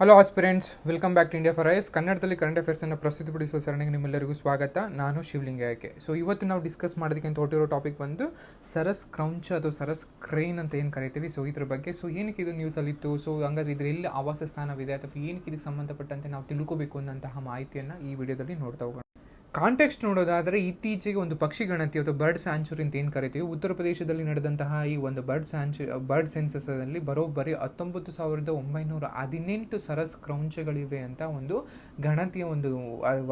Hello aspirants, welcome back to India for IAS. ಕನ್ನಡದಲ್ಲಿ current ಅಫೇರ್ಸನ್ನು ಪ್ರಸ್ತುತಪಡಿಸುವ ಸರಣಿಗೆ ನಿಮ್ಮೆಲ್ಲರಿಗೂ ಸ್ವಾಗತ. ನಾನು ಶಿವಲಿಂಗ ಆಯ್ಕೆ. ಸೊ ಇವತ್ತು ನಾವು ಡಿಸ್ಕಸ್ ಮಾಡೋದಕ್ಕೆ ಅಂತ ಹೊರಟಿರೋ ಟಾಪಿಕ್ ಬಂದು ಸರಸ್ ಕ್ರೌಂಚ್ ಅಥವಾ ಸರಸ್ ಕ್ರೇನ್ ಅಂತ ಏನು ಕರಿತೀವಿ. ಸೊ ಇದ್ರ ಬಗ್ಗೆ ಏನಕ್ಕೆ ಇದು ನ್ಯೂಸಲ್ಲಿತ್ತು, ಸೊ ಹಂಗಾದ್ರೆ ಇದರಲ್ಲಿ ಆವಾಸ ಸ್ಥಾನವಿದೆ ಅಥವಾ ಏನಕ್ಕೆ ಇದಕ್ಕೆ ಸಂಬಂಧಪಟ್ಟಂತೆ ನಾವು ತಿಳ್ಕೋಬೇಕು ಅನ್ನೋಂತಹ ಮಾಹಿತಿಯನ್ನು ಈ ವಿಡಿಯೋದಲ್ಲಿ ನೋಡ್ತಾ ಹೋಗೋಣ. ಕಾಂಟೆಕ್ಸ್ಟ್ ನೋಡೋದಾದರೆ, ಇತ್ತೀಚೆಗೆ ಒಂದು ಪಕ್ಷಿ ಗಣತಿ ಅಥವಾ ಬರ್ಡ್ ಸ್ಯಾಂಚುರಿ ಅಂತ ಏನು ಕರಿತೀವಿ, ಉತ್ತರ ಪ್ರದೇಶದಲ್ಲಿ ನಡೆದಂತಹ ಈ ಒಂದು ಬರ್ಡ್ ಸೆನ್ಸಸ್ನಲ್ಲಿ ಬರೋಬ್ಬರಿ 19,918 ಸರಸ್ ಕ್ರೌಂಚ್ಗಳಿವೆ ಅಂತ ಒಂದು ಗಣತಿಯ ಒಂದು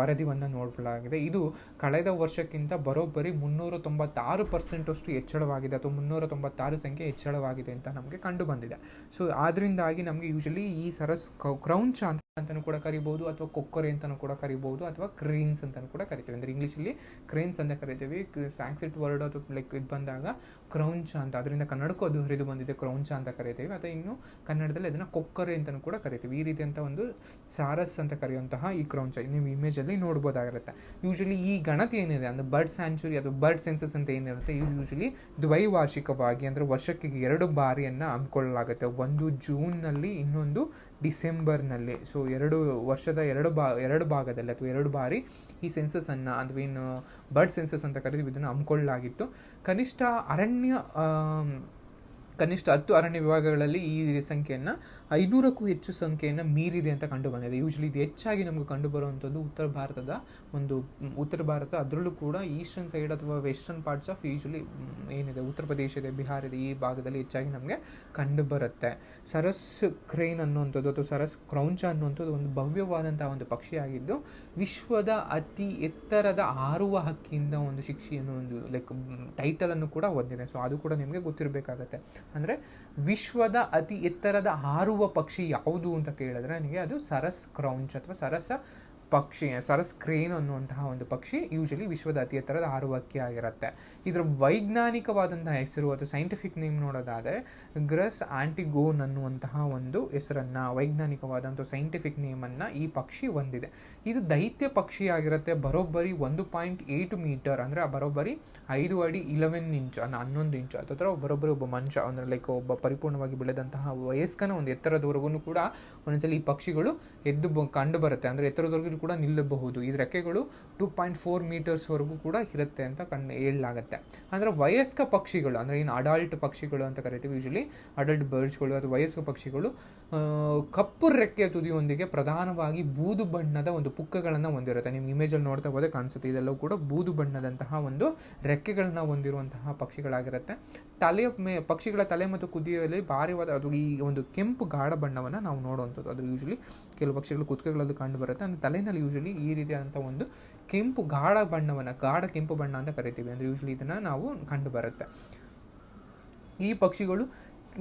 ವರದಿಯನ್ನು ನೋಡಲಾಗಿದೆ. ಇದು ಕಳೆದ ವರ್ಷಕ್ಕಿಂತ ಬರೋಬ್ಬರಿ 396% ಹೆಚ್ಚಳವಾಗಿದೆ ಅಥವಾ 396 ಸಂಖ್ಯೆ ಹೆಚ್ಚಳವಾಗಿದೆ ಅಂತ ನಮಗೆ ಕಂಡು ಬಂದಿದೆ. ಸೊ ಆದ್ದರಿಂದಾಗಿ ನಮಗೆ ಯೂಶಲಿ ಈ ಸರಸ್ ಕ್ರೌಂಚ್ ಅಂತಲೂ ಕೂಡ ಕರಿಬೋದು, ಅಥವಾ ಕೊಕ್ಕರೆ ಅಂತಲೂ ಕೂಡ ಕರಿಬೋದು, ಅಥವಾ ಕ್ರೇನ್ಸ್ ಅಂತಲೂ ಕೂಡ ಕರಿತೀವಿ. ಅಂದರೆ ಇಂಗ್ಲೀಷಲ್ಲಿ ಕ್ರೇನ್ಸ್ ಅಂತ ಕರಿತೀವಿ. ಸ್ಯಾನ್ಸ್ಕ್ರಿಟ್ ವರ್ಡ್ ಅಥವಾ ಇದು ಬಂದಾಗ ಕ್ರೌಂಚ ಅಂತ, ಅದರಿಂದ ಕನ್ನಡಕ್ಕೂ ಅದು ಹರಿದು ಬಂದಿದೆ, ಕ್ರೌಂಚ ಅಂತ ಕರಿತೀವಿ. ಅಥವಾ ಇನ್ನು ಕನ್ನಡದಲ್ಲಿ ಅದನ್ನು ಕೊಕ್ಕರೆ ಅಂತಲೂ ಕೂಡ ಕರಿತೀವಿ. ಈ ರೀತಿಯಂಥ ಒಂದು ಸಾರಸ್ ಅಂತ ಕರೆಯುವಂತಹ ಈ ಕ್ರೌಂಚ ನೀವು ಇಮೇಜಲ್ಲಿ ನೋಡ್ಬೋದಾಗಿರುತ್ತೆ. ಯೂಶಲಿ ಈ ಗಣತಿ ಏನಿದೆ ಅಂದರೆ ಬರ್ಡ್ ಸ್ಯಾಂಚುರಿ ಅಥವಾ ಬರ್ಡ್ ಸೆನ್ಸಸ್ ಅಂತ ಏನಿರುತ್ತೆ, ಯೂಶಲಿ ದ್ವೈವಾರ್ಷಿಕವಾಗಿ ಅಂದರೆ ವರ್ಷಕ್ಕೆ 2 ಬಾರಿಯನ್ನು ಹಮ್ಮಿಕೊಳ್ಳಲಾಗುತ್ತೆ. ಒಂದು ಜೂನ್ನಲ್ಲಿ, ಇನ್ನೊಂದು ಡಿಸೆಂಬರ್ನಲ್ಲಿ. ಸೊ ವರ್ಷದ ಎರಡು ಭಾಗದಲ್ಲಿ ಅಥವಾ 2 ಬಾರಿ ಈ ಸೆನ್ಸಸ್ಸನ್ನು ಅಥವಾ ಏನು ಬರ್ಡ್ ಸೆನ್ಸಸ್ ಅಂತ ಕರೀತೀವಿ ಇದನ್ನು ಹಮ್ಮಿಕೊಳ್ಳಲಾಗಿತ್ತು. ಕನಿಷ್ಠ 10 ಅರಣ್ಯ ವಿಭಾಗಗಳಲ್ಲಿ ಈ ಸಂಖ್ಯೆಯನ್ನು 500ಕ್ಕೂ ಹೆಚ್ಚು ಸಂಖ್ಯೆಯನ್ನು ಮೀರಿದೆ ಅಂತ ಕಂಡು ಬಂದಿದೆ. ಯೂಶಲಿ ಇದು ಹೆಚ್ಚಾಗಿ ನಮಗೆ ಕಂಡು ಬರುವಂಥದ್ದು ಉತ್ತರ ಭಾರತ, ಅದರಲ್ಲೂ ಕೂಡ ಈಸ್ಟರ್ನ್ ಸೈಡ್ ಅಥವಾ ವೆಸ್ಟರ್ನ್ ಪಾರ್ಟ್ಸ್ ಆಫ್ ಯೂಶಲಿ ಏನಿದೆ ಉತ್ತರ ಪ್ರದೇಶ ಇದೆ, ಬಿಹಾರ ಇದೆ, ಈ ಭಾಗದಲ್ಲಿ ಹೆಚ್ಚಾಗಿ ನಮಗೆ ಕಂಡು ಬರುತ್ತೆ. ಸರಸ್ ಕ್ರೇನ್ ಅನ್ನುವಂಥದ್ದು ಅಥವಾ ಸರಸ್ ಕ್ರೌಂಚ ಅನ್ನುವಂಥದ್ದು ಒಂದು ಭವ್ಯವಾದಂತಹ ಒಂದು ಪಕ್ಷಿಯಾಗಿದ್ದು, ವಿಶ್ವದ ಅತಿ ಎತ್ತರದ ಹಾರುವ ಹಕ್ಕಿಯಿಂದ ಒಂದು ಶಿಕ್ಷೆಯನ್ನು ಒಂದು ಟೈಟಲನ್ನು ಕೂಡ ಹೊಂದಿದೆ. ಸೊ ಅದು ಕೂಡ ನಿಮಗೆ ಗೊತ್ತಿರಬೇಕಾಗತ್ತೆ. ಅಂದರೆ ವಿಶ್ವದ ಅತಿ ಎತ್ತರದ ಹಾರುವ ಪಕ್ಷಿ ಯಾವುದು ಅಂತ ಕೇಳಿದ್ರೆ ನನಗೆ ಅದು ಸರಸ್ ಕ್ರೌಂಚ್ ಅಥವಾ ಸರಸ್ ಕ್ರೇನ್ ಅನ್ನುವಂತಹ ಒಂದು ಪಕ್ಷಿ ಯೂಶಲಿ ವಿಶ್ವದ ಅತಿ ಎತ್ತರದ ಹಾರುವ ಹಕ್ಕಿ ಆಗಿರುತ್ತೆ. ಇದರ ವೈಜ್ಞಾನಿಕವಾದಂತಹ ಹೆಸರು ಅಥವಾ ಸೈಂಟಿಫಿಕ್ ನೇಮ್ ನೋಡೋದಾದರೆ ಗ್ರಸ್ ಆಂಟಿಗೋನ್ ಅನ್ನುವಂತಹ ಒಂದು ಹೆಸರನ್ನು, ವೈಜ್ಞಾನಿಕವಾದಂಥ ಸೈಂಟಿಫಿಕ್ ನೇಮನ್ನು ಈ ಪಕ್ಷಿ ಹೊಂದಿದೆ. ಇದು ದೈತ್ಯ ಪಕ್ಷಿ ಆಗಿರುತ್ತೆ. ಬರೋಬ್ಬರಿ 1.8 ಮೀಟರ್ ಅಂದರೆ ಬರೋಬ್ಬರಿ 5 ಅಡಿ 11 ಇಂಚ್ 11 ಇಂಚ್ ಅಥವಾ ಬರೋಬ್ಬರಿ ಒಬ್ಬ ಮನುಷ್ಯ ಅಂದರೆ ಒಬ್ಬ ಪರಿಪೂರ್ಣವಾಗಿ ಬೆಳೆದಂತಹ ವಯಸ್ಕನ ಒಂದು ಎತ್ತರದವರೆಗೂ ಕೂಡ ಒಂದೊಂದ್ಸಲಿ ಈ ಪಕ್ಷಿಗಳು ಕಂಡು ಬರುತ್ತೆ. ಅಂದರೆ ಎತ್ತರದವರೆಗೂ ಕೂಡ ನಿಲ್ಲಬಹುದು. ಈ ರೆಕ್ಕೆಗಳು 2.4 ಮೀಟರ್ಸ್ವರೆಗೂ ಕೂಡ ಇರುತ್ತೆ ಅಂತ ಹೇಳಲಾಗುತ್ತೆ. ಅಂದರೆ ವಯಸ್ಕ ಪಕ್ಷಿಗಳು ಅಂದರೆ ಏನು ಅಡಲ್ಟ್ ಪಕ್ಷಿಗಳು ಅಂತ ಕರಿತೀವಿ, ಯೂಶಲಿ ಅಡಲ್ಟ್ ಬರ್ಡ್ಸ್ಗಳು ಅಥವಾ ವಯಸ್ಕ ಪಕ್ಷಿಗಳು ಕಪ್ಪು ರೆಕ್ಕೆಯ ತುದಿಯೊಂದಿಗೆ ಪ್ರಧಾನವಾಗಿ ಬೂದು ಬಣ್ಣದ ಒಂದು ಪುಕ್ಕಗಳನ್ನು ಹೊಂದಿರುತ್ತೆ. ನಿಮ್ಮ ಇಮೇಜಲ್ಲಿ ನೋಡ್ತಾ ಹೋದರೆ ಕಾಣಿಸುತ್ತೆ. ಇದೆಲ್ಲವೂ ಕೂಡ ಬೂದು ಬಣ್ಣದಂತಹ ಒಂದು ರೆಕ್ಕೆಗಳನ್ನ ಹೊಂದಿರುವಂತಹ ಪಕ್ಷಿಗಳಾಗಿರುತ್ತೆ. ಪಕ್ಷಿಗಳ ತಲೆ ಮತ್ತು ಕುದಿಯಲ್ಲಿ ಭಾರಿವಾದ ಅದು ಈ ಒಂದು ಕೆಂಪು ಗಾಢ ಬಣ್ಣವನ್ನು ನಾವು ನೋಡುವಂಥದ್ದು. ಅದು ಯೂಶಲಿ ಕೆಲವು ಪಕ್ಷಿಗಳು ಕುತ್ತಿಗೆಗಳದ್ದು ಕಂಡು ಬರುತ್ತೆ. ಅಂದರೆ ತಲೆಯಲ್ಲಿ ಯೂಶಲಿ ಈ ರೀತಿಯಾದಂಥ ಒಂದು ಗಾಢ ಕೆಂಪು ಬಣ್ಣ ಅಂತ ಕರಿತೀವಿ. ಅಂದರೆ ಯೂಶಲಿ ಇದನ್ನು ನಾವು ಕಂಡು ಬರುತ್ತೆ. ಈ ಪಕ್ಷಿಗಳು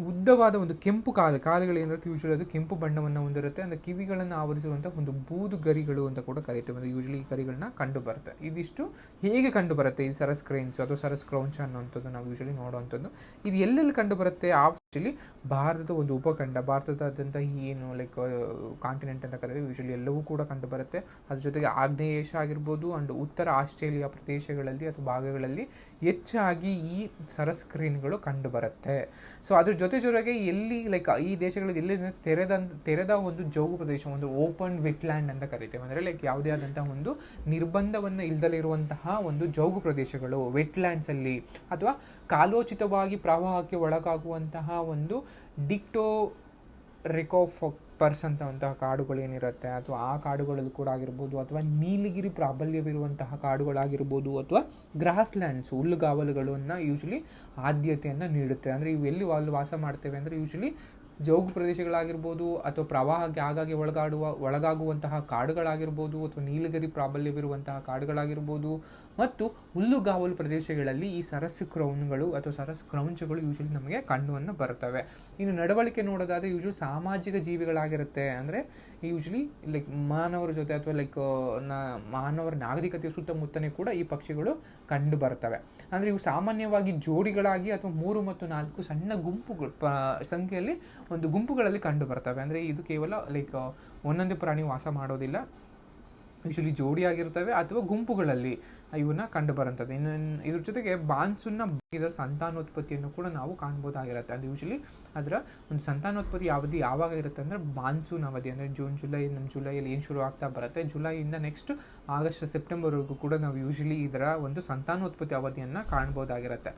ಉದ್ದವಾದ ಒಂದು ಕೆಂಪು ಕಾಲುಗಳೇನಿರುತ್ತೆ, ಯೂಶಲಿ ಅದು ಕೆಂಪು ಬಣ್ಣವನ್ನು ಹೊಂದಿರುತ್ತೆ. ಅಂದರೆ ಕಿವಿಗಳನ್ನು ಆವರಿಸುವಂಥ ಒಂದು ಬೂದು ಗರಿಗಳು ಅಂತ ಕೂಡ ಕರಿತೀವಿ. ಅಂದರೆ ಯೂಶಲಿ ಈ ಗರಿಗಳನ್ನ ಕಂಡು ಬರುತ್ತೆ. ಇದಿಷ್ಟು ಹೇಗೆ ಕಂಡು ಬರುತ್ತೆ ಈ ಸರಸ್ ಕ್ರೇನ್ಸ್ ಅಥವಾ ಸರಸ್ ಕ್ರೌಂಚ್ ಅನ್ನುವಂಥದ್ದು ನಾವು ಯೂಶಲಿ ನೋಡುವಂಥದ್ದು. ಇದು ಎಲ್ಲೆಲ್ಲಿ ಕಂಡು ಬರುತ್ತೆ? ಆಕ್ಚುಲಿ ಭಾರತದ ಒಂದು ಉಪಖಂಡ, ಭಾರತದಾದ್ಯಂತ ಏನು ಕಾಂಟಿನೆಂಟ್ ಅಂತ ಕರೀತೀವಿ, ಯೂಶಲಿ ಎಲ್ಲವೂ ಕೂಡ ಕಂಡು ಬರುತ್ತೆ. ಅದ್ರ ಜೊತೆಗೆ ಆಗ್ನೇಯ ಏಷ್ಯಾ ಆಗಿರ್ಬೋದು ಅಂಡ್ ಉತ್ತರ ಆಸ್ಟ್ರೇಲಿಯಾ ಪ್ರದೇಶಗಳಲ್ಲಿ ಅಥವಾ ಭಾಗಗಳಲ್ಲಿ ಹೆಚ್ಚಾಗಿ ಈ ಸರಸ್ ಕ್ರೇನ್ಗಳು ಕಂಡು ಬರುತ್ತೆ. ಸೊ ಅದ್ರ ಜೊತೆಗೆ ಎಲ್ಲಿ ಈ ದೇಶಗಳಲ್ಲಿ ಎಲ್ಲಿ ತೆರೆದ ಒಂದು ಜೌಗು ಪ್ರದೇಶ, ಒಂದು ಓಪನ್ ವೆಟ್ಲ್ಯಾಂಡ್ ಅಂತ ಕರಿತೇವೆ. ಅಂದರೆ ಯಾವುದೇ ಆದಂತಹ ಒಂದು ನಿರ್ಬಂಧವನ್ನು ಇಲ್ದಲಿರುವಂತಹ ಒಂದು ಜೌಗು ಪ್ರದೇಶಗಳು, ವೆಟ್ಲ್ಯಾಂಡ್ಸಲ್ಲಿ ಅಥವಾ ಕಾಲೋಚಿತವಾಗಿ ಪ್ರವಾಹಕ್ಕೆ ಒಳಗಾಗುವಂತಹ ಒಂದು ರಿಕೋಫರ್ಸ್ ಅಂತಹ ಕಾಡುಗಳು ಏನಿರುತ್ತೆ, ಅಥವಾ ಆ ಕಾಡುಗಳಲ್ಲಿ ಕೂಡ ಆಗಿರ್ಬೋದು, ಅಥವಾ ನೀಲಗಿರಿ ಪ್ರಾಬಲ್ಯವಿರುವಂತಹ ಕಾಡುಗಳಾಗಿರ್ಬೋದು, ಅಥವಾ ಗ್ರಾಸ್ಲ್ಯಾಂಡ್ಸ್ ಹುಲ್ಲುಗಾವಲುಗಳನ್ನು ಯೂಶಲಿ ಆದ್ಯತೆಯನ್ನು ನೀಡುತ್ತೆ. ಅಂದರೆ ಇವೆಲ್ಲಿ ಅಲ್ಲಿ ವಾಸ ಮಾಡ್ತೇವೆ ಅಂದರೆ ಯೂಶಲಿ ಜೌಗು ಪ್ರದೇಶಗಳಾಗಿರ್ಬೋದು, ಅಥವಾ ಪ್ರವಾಹಕ್ಕೆ ಆಗಾಗ್ಗೆ ಒಳಗಾಗುವಂತಹ ಕಾಡುಗಳಾಗಿರ್ಬೋದು, ಅಥವಾ ನೀಲಗಿರಿ ಪ್ರಾಬಲ್ಯವಿರುವಂತಹ ಕಾಡುಗಳಾಗಿರ್ಬೋದು, ಮತ್ತು ಹುಲ್ಲುಗಾವಲು ಪ್ರದೇಶಗಳಲ್ಲಿ ಈ ಸರಸ್ ಕ್ರೌನ್ಗಳು ಅಥವಾ ಸರಸ್ ಕ್ರೌಂಚ್ಗಳು ಯೂಶಲಿ ನಮಗೆ ಕಂಡುವನ್ನು ಬರ್ತವೆ. ಇನ್ನು ನಡವಳಿಕೆ ನೋಡೋದಾದರೆ ಯೂಶಲಿ ಸಾಮಾಜಿಕ ಜೀವಿಗಳಾಗಿರುತ್ತೆ. ಅಂದರೆ ಯೂಶಲಿ ಮಾನವರ ಜೊತೆ ಅಥವಾ ಮಾನವರ ನಾಗರಿಕತೆಯ ಸುತ್ತಮುತ್ತನೇ ಕೂಡ ಈ ಪಕ್ಷಿಗಳು ಕಂಡು ಬರ್ತವೆ. ಅಂದರೆ ಇವು ಸಾಮಾನ್ಯವಾಗಿ ಜೋಡಿಗಳಾಗಿ ಅಥವಾ 3 ಮತ್ತು 4 ಸಣ್ಣ ಗುಂಪುಗಳು ಸಂಖ್ಯೆಯಲ್ಲಿ ಒಂದು ಗುಂಪುಗಳಲ್ಲಿ ಕಂಡು ಬರ್ತವೆ. ಅಂದರೆ ಇದು ಕೇವಲ ಒಂದೊಂದೇ ಪ್ರಾಣಿ ವಾಸ ಮಾಡೋದಿಲ್ಲ, ಯೂಶಲಿ ಜೋಡಿಯಾಗಿರ್ತವೆ ಅಥವಾ ಗುಂಪುಗಳಲ್ಲಿ ಇವನ್ನ ಕಂಡು ಬರುವಂಥದ್ದು. ಇನ್ನು ಇದ್ರ ಜೊತೆಗೆ ಬಾನ್ಸುನ್ನ ಇದರ ಸಂತಾನೋತ್ಪತ್ತಿಯನ್ನು ಕೂಡ ನಾವು ಕಾಣ್ಬೋದಾಗಿರುತ್ತೆ. ಅದು ಯೂಶಲಿ ಅದರ ಒಂದು ಸಂತಾನೋತ್ಪತ್ತಿ ಅವಧಿ ಯಾವಾಗ ಇರುತ್ತೆ ಅಂದರೆ ಮಾನ್ಸೂನ್ ಅವಧಿ, ಅಂದರೆ ಜೂನ್ ಜುಲೈ, ನಮ್ಮ ಜುಲೈಯಲ್ಲಿ ಏನು ಶುರು ಆಗ್ತಾ ಬರುತ್ತೆ, ಜುಲೈಯಿಂದ ನೆಕ್ಸ್ಟ್ ಆಗಸ್ಟ್ ಸೆಪ್ಟೆಂಬರ್ವರೆಗೂ ಕೂಡ ನಾವು ಯೂಶಲಿ ಇದರ ಒಂದು ಸಂತಾನೋತ್ಪತ್ತಿ ಅವಧಿಯನ್ನು ಕಾಣ್ಬೋದಾಗಿರುತ್ತೆ.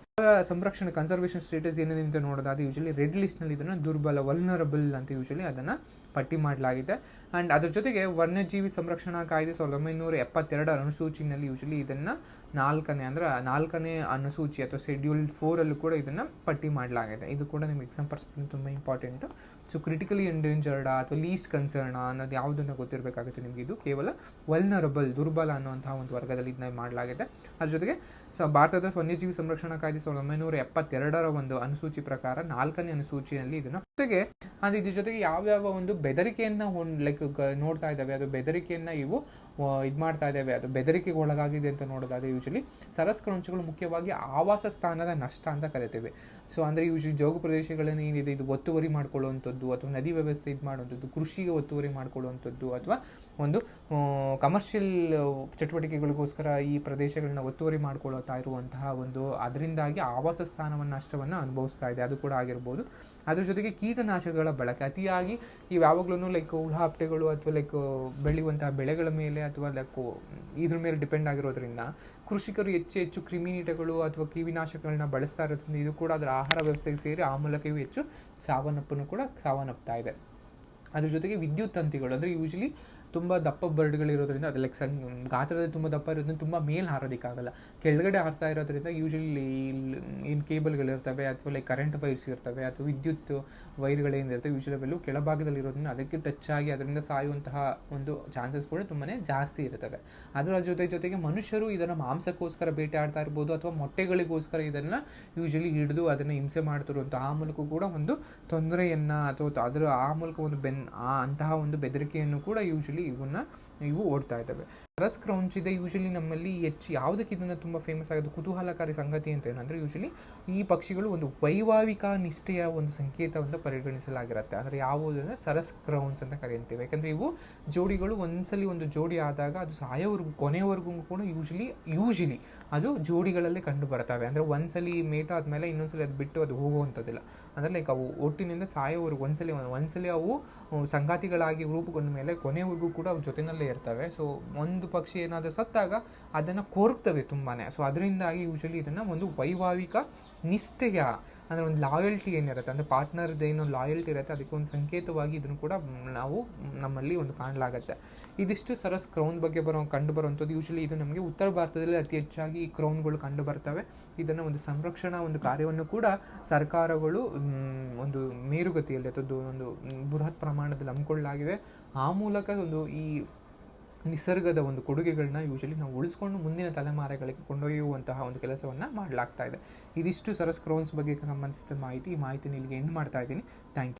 ಸಂರಕ್ಷಣೆ ಕನ್ಸರ್ವೇಷನ್ ಸ್ಟೇಟಸ್ ಏನೇನು ಅಂತ ನೋಡೋದಾದ್ರೆ ಯೂಶಲಿ ರೆಡ್ ಲಿಸ್ಟ್ನಲ್ಲಿ ಇದನ್ನು ದುರ್ಬಲ ವಲ್ನರಬಲ್ ಅಂತ ಯೂಶಲಿ ಅದನ್ನು ಪಟ್ಟಿ ಮಾಡಲಾಗಿದೆ. ಆ್ಯಂಡ್ ಅದ್ರ ಜೊತೆಗೆ ವನ್ಯಜೀವಿ ಸಂರಕ್ಷಣಾ ಕಾಯ್ದೆ 1972 ಅನುಸೂಚಿನಲ್ಲಿ ಯೂಶಲಿ ಇದನ್ನು ನಾಲ್ಕನೇ ಅನುಸೂಚಿ ಅಥವಾ ಶೆಡ್ಯೂಲ್ 4 ಕೂಡ ಇದನ್ನು ಪಟ್ಟಿ ಮಾಡಲಾಗಿದೆ. ಇದು ಕೂಡ ನಿಮ್ಗೆ ಎಕ್ಸಾಮ್ ಪರ್ಸ್ಪೆಕ್ಟಿವ್ ತುಂಬ ಇಂಪಾರ್ಟೆಂಟು. ಸೊ ಕ್ರಿಟಿಕಲಿ ಎಂಡೇಂಜರ್ಡ್ ಅಥವಾ ಲೀಸ್ಟ್ ಕನ್ಸರ್ನ್ ಅನ್ನೋದು ಯಾವುದನ್ನು ಗೊತ್ತಿರಬೇಕಾಗುತ್ತೆ ನಿಮಗೆ. ಇದು ಕೇವಲ ವಲ್ನರಬಲ್, ದುರ್ಬಲ ಅನ್ನುವಂತಹ ಒಂದು ವರ್ಗದಲ್ಲಿ ಇದನ್ನ ಮಾಡಲಾಗಿದೆ. ಅದ್ರ ಜೊತೆಗೆ ಭಾರತದ ವನ್ಯಜೀವಿ ಸಂರಕ್ಷಣಾ ಕಾಯ್ದೆ 1972 ಒಂದು ಅನುಸೂಚಿ ಪ್ರಕಾರ 4ನೇ ಅನುಸೂಚಿಯಲ್ಲಿ ಇದನ್ನು ಜೊತೆಗೆ ಇದ್ರ ಜೊತೆಗೆ ಯಾವ್ಯಾವ ಒಂದು ಬೆದರಿಕೆಯನ್ನು ನೋಡ್ತಾ ಇದ್ದಾವೆ, ಅದು ಬೆದರಿಕೆಯನ್ನು ಇವು ಇದು ಮಾಡ್ತಾ ಇದ್ದಾವೆ, ಅದು ಬೆದರಿಕೆಗೆ ಒಳಗಾಗಿದೆ ಅಂತ ನೋಡೋದಾದ್ರೆ ಯೂಶಲಿ ಸರಸ್ಕ್ರೌಂಚ್ಗಳು ಮುಖ್ಯವಾಗಿ ಆವಾಸ ಸ್ಥಾನದ ನಷ್ಟ ಅಂತ ಕರಿತೇವೆ. ಸೊ ಅಂದರೆ ಯೂಶಲಿ ಜೋಗು ಪ್ರದೇಶಗಳನ್ನು ಏನಿದೆ ಇದು ಒತ್ತುವರಿ ಮಾಡ್ಕೊಳ್ಳುವಂಥದ್ದು ಅಥವಾ ನದಿ ವ್ಯವಸ್ಥೆ ಇದು ಮಾಡುವಂಥದ್ದು, ಕೃಷಿಗೆ ಒತ್ತುವರಿ ಮಾಡ್ಕೊಳ್ಳುವಂಥದ್ದು ಅಥವಾ ಒಂದು ಕಮರ್ಷಿಯಲ್ ಚಟುವಟಿಕೆಗಳಿಗೋಸ್ಕರ ಈ ಪ್ರದೇಶಗಳನ್ನ ಒತ್ತುವರಿ ಮಾಡ್ಕೊಳ್ತಾ ಇರುವಂತಹ ಒಂದು ಅದರಿಂದಾಗಿ ಆವಾಸ ಸ್ಥಾನವನ್ನು ನಷ್ಟವನ್ನು ಅನುಭವಿಸ್ತಾ ಇದೆ, ಅದು ಕೂಡ ಆಗಿರ್ಬೋದು. ಅದ್ರ ಜೊತೆಗೆ ಕೀಟನಾಶಕಗಳ ಬಳಕೆ ಅತಿಯಾಗಿ ಇವು ಯಾವಾಗ್ಲೂ ಹುಳಾಪ್ಟೆಗಳು ಅಥವಾ ಬೆಳೆಯುವಂತಹ ಬೆಳೆಗಳ ಮೇಲೆ ಅಥವಾ ಇದ್ರ ಮೇಲೆ ಡಿಪೆಂಡ್ ಆಗಿರೋದ್ರಿಂದ ಕೃಷಿಕರು ಹೆಚ್ಚು ಕ್ರಿಮಿನೀಟಗಳು ಅಥವಾ ಕ್ರಿಮಿನಾಶಕಗಳನ್ನ ಬಳಸ್ತಾ ಇರೋದ್ರಿಂದ ಇದು ಕೂಡ ಅದರ ಆಹಾರ ವ್ಯವಸ್ಥೆಗೆ ಸೇರಿ ಆ ಮೂಲಕ ಇವು ಹೆಚ್ಚು ಸಾವನ್ನಪ್ತಾ ಇದೆ. ಅದ್ರ ಜೊತೆಗೆ ವಿದ್ಯುತ್ ತಂತಿಗಳು ಅಂದರೆ ಯೂಶಲಿ ತುಂಬ ದಪ್ಪ ಬರ್ಡ್ಗಳಿರೋದ್ರಿಂದ ಅದು ಗಾತ್ರದಲ್ಲಿ ತುಂಬ ದಪ್ಪ ಇರೋದ್ರಿಂದ ತುಂಬ ಮೇಲೆ ಹಾರೋದಕ್ಕಾಗಲ್ಲ, ಕೆಳಗಡೆ ಹಾರ್ತಾ ಇರೋದ್ರಿಂದ ಯೂಶಲಿ ಏನು ಕೇಬಲ್ಗಳಿರ್ತವೆ ಅಥವಾ ಕರೆಂಟ್ ವೈರ್ಸ್ ಇರ್ತವೆ ಅಥವಾ ವಿದ್ಯುತ್ ವೈರ್ಗಳೇನಿರ್ತವೆ ಯೂಶಲಿ ಅವೆಲ್ಲೂ ಕೆಳಭಾಗದಲ್ಲಿ ಇರೋದ್ರಿಂದ ಅದಕ್ಕೆ ಟಚ್ ಆಗಿ ಅದರಿಂದ ಸಾಯುವಂತಹ ಒಂದು ಚಾನ್ಸಸ್ ಕೂಡ ತುಂಬಾ ಜಾಸ್ತಿ ಇರ್ತವೆ. ಅದರ ಜೊತೆಗೆ ಮನುಷ್ಯರು ಇದನ್ನು ಮಾಂಸಕ್ಕೋಸ್ಕರ ಬೇಟೆ ಆಡ್ತಾ ಇರ್ಬೋದು ಅಥವಾ ಮೊಟ್ಟೆಗಳಿಗೋಸ್ಕರ ಇದನ್ನು ಯೂಶಲಿ ಹಿಡಿದು ಅದನ್ನು ಹಿಂಸೆ ಮಾಡ್ತಿರುವಂಥ ಆ ಮೂಲಕ ಕೂಡ ಒಂದು ತೊಂದರೆಯನ್ನು ಅಥವಾ ಅದರ ಆ ಮೂಲಕ ಒಂದು ಅಂತಹ ಒಂದು ಬೆದರಿಕೆಯನ್ನು ಕೂಡ ಯೂಶಲಿ ಇವು ಓಡ್ತಾ ಇದ್ದಾವೆ. ಸರಸ್ಕ್ರೌಂಚ್ ಇದೆ ಯೂಶಲಿ ನಮ್ಮಲ್ಲಿ ಯಾವುದಕ್ಕೆ ಇದನ್ನು ತುಂಬ ಫೇಮಸ್ ಆಗೋದು ಕುತೂಹಲಕಾರಿ ಸಂಗತಿ ಅಂತ ಏನಂದರೆ ಯೂಶಲಿ ಈ ಪಕ್ಷಿಗಳು ಒಂದು ವೈವಾಹಿಕ ನಿಷ್ಠೆಯ ಒಂದು ಸಂಕೇತವನ್ನು ಪರಿಗಣಿಸಲಾಗಿರುತ್ತೆ. ಅಂದರೆ ಯಾವುದಂದರೆ ಸರಸ್ಕ್ರೌನ್ಸ್ ಅಂತ ಕರೀತೀವಿ. ಯಾಕಂದರೆ ಇವು ಜೋಡಿಗಳು ಒಂದ್ಸಲಿ ಒಂದು ಜೋಡಿ ಆದಾಗ ಅದು ಸಾಯೋವರೆಗೂ ಕೊನೆಯವರೆಗೂ ಕೂಡ ಯೂಶಲಿ ಅದು ಜೋಡಿಗಳಲ್ಲೇ ಕಂಡು ಬರ್ತವೆ. ಅಂದರೆ ಒಂದ್ಸಲಿ ಮೇಟ್ ಆದಮೇಲೆ ಇನ್ನೊಂದ್ಸಲಿ ಅದು ಬಿಟ್ಟು ಅದು ಹೋಗುವಂಥದ್ದಿಲ್ಲ. ಅಂದರೆ ಅವು ಒಟ್ಟಿನಿಂದ ಸಾಯೋವರೆಗೂ ಒಂದ್ಸಲಿ ಅವು ಸಂಗಾತಿಗಳಾಗಿ ರೂಪುಗೊಂಡ ಮೇಲೆ ಕೊನೆಯವರೆಗೂ ಕೂಡ ಅವು ಜೊತೆಯಲ್ಲೇ ಇರ್ತವೆ. ಸೊ ಒಂದು ಪಕ್ಷಿ ಏನಾದರೂ ಸತ್ತಾಗ ಅದನ್ನು ಕೋರ್ಕ್ತವೆ ತುಂಬಾ. ಸೊ ಅದರಿಂದಾಗಿ ಯೂಶಲಿ ಇದನ್ನು ಒಂದು ವೈವಾಹಿಕ ನಿಷ್ಠೆಯ ಅಂದರೆ ಒಂದು ಲಾಯಲ್ಟಿ ಏನಿರುತ್ತೆ, ಅಂದರೆ ಪಾರ್ಟ್ನರ್ದು ಏನೋ ಲಾಯಲ್ಟಿ ಇರುತ್ತೆ ಅದಕ್ಕೆ ಒಂದು ಸಂಕೇತವಾಗಿ ಇದನ್ನು ಕೂಡ ನಾವು ನಮ್ಮಲ್ಲಿ ಒಂದು ಕಾಣಲಾಗತ್ತೆ. ಇದಿಷ್ಟು ಸರಸ್ ಕ್ರೌನ್ ಬಗ್ಗೆ ಕಂಡು ಬರುವಂಥದ್ದು. ಯೂಶಲಿ ಇದು ನಮಗೆ ಉತ್ತರ ಭಾರತದಲ್ಲಿ ಅತಿ ಹೆಚ್ಚಾಗಿ ಈ ಕ್ರೌನ್ಗಳು ಕಂಡು ಬರ್ತವೆ. ಇದನ್ನು ಒಂದು ಸಂರಕ್ಷಣಾ ಒಂದು ಕಾರ್ಯವನ್ನು ಕೂಡ ಸರ್ಕಾರಗಳು ಒಂದು ಮೇರುಗತಿಯಲ್ಲಿ ಅಥವಾ ಒಂದು ಬೃಹತ್ ಪ್ರಮಾಣದಲ್ಲಿ ಹಮ್ಮಿಕೊಳ್ಳಲಾಗಿವೆ. ಆ ಮೂಲಕ ಒಂದು ಈ ನಿಸರ್ಗದ ಒಂದು ಕೊಡುಗೆಗಳನ್ನ ಯೂಶಲಿ ನಾವು ಉಳಿಸ್ಕೊಂಡು ಮುಂದಿನ ತಲೆಮಾರುಗಳಿಗೆ ಕೊಂಡೊಯ್ಯುವಂತಹ ಒಂದು ಕೆಲಸವನ್ನು ಮಾಡಲಾಗ್ತಾ ಇದೆ. ಇದಿಷ್ಟು ಸರಸ್ ಕ್ರೌನ್ಸ್ ಬಗ್ಗೆ ಸಂಬಂಧಿಸಿದ ಮಾಹಿತಿ. ಈ ಮಾಹಿತಿನ ಇಲ್ಲಿಗೆ ಎಂಡ್ ಮಾಡ್ತಾ ಇದ್ದೀನಿ. Thank you.